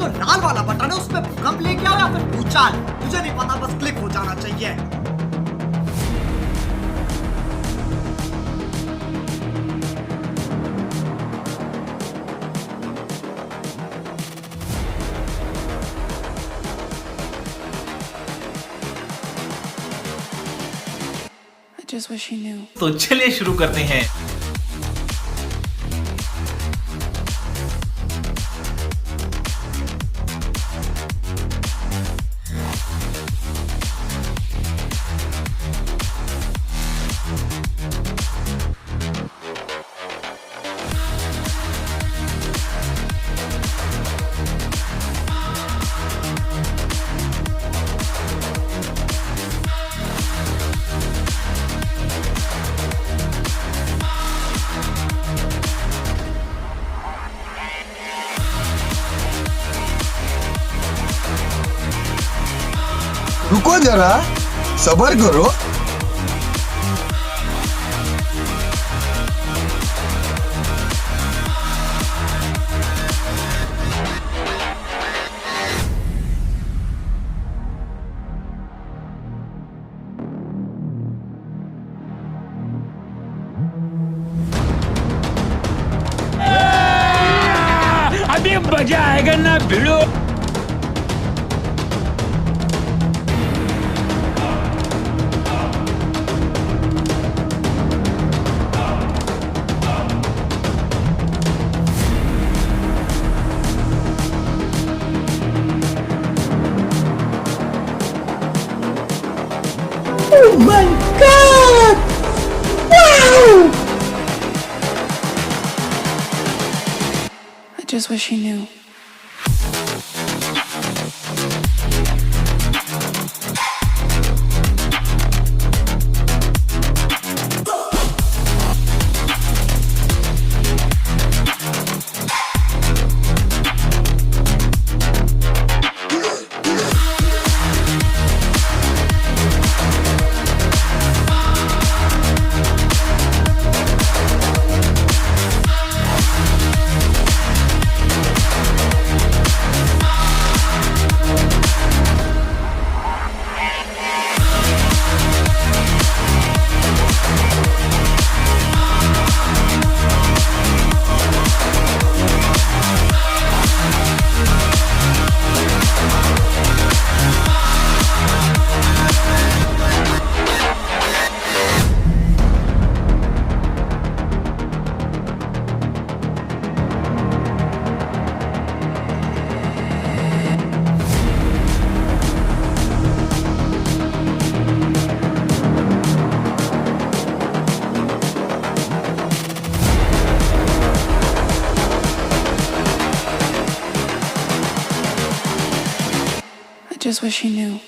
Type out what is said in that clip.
जो लाल वाला बटन है उसमें भूकंप लेके आओ या फिर भूचाल, मुझे नहीं पता, बस क्लिक हो जाना चाहिए। Just wish he knew. तो चलिए शुरू करते हैं। रुको जरा, सबर करो। अभी मजा आएगा ना भिड़ो। Oh my God! Wow! I just wish he knew. I just wish he knew.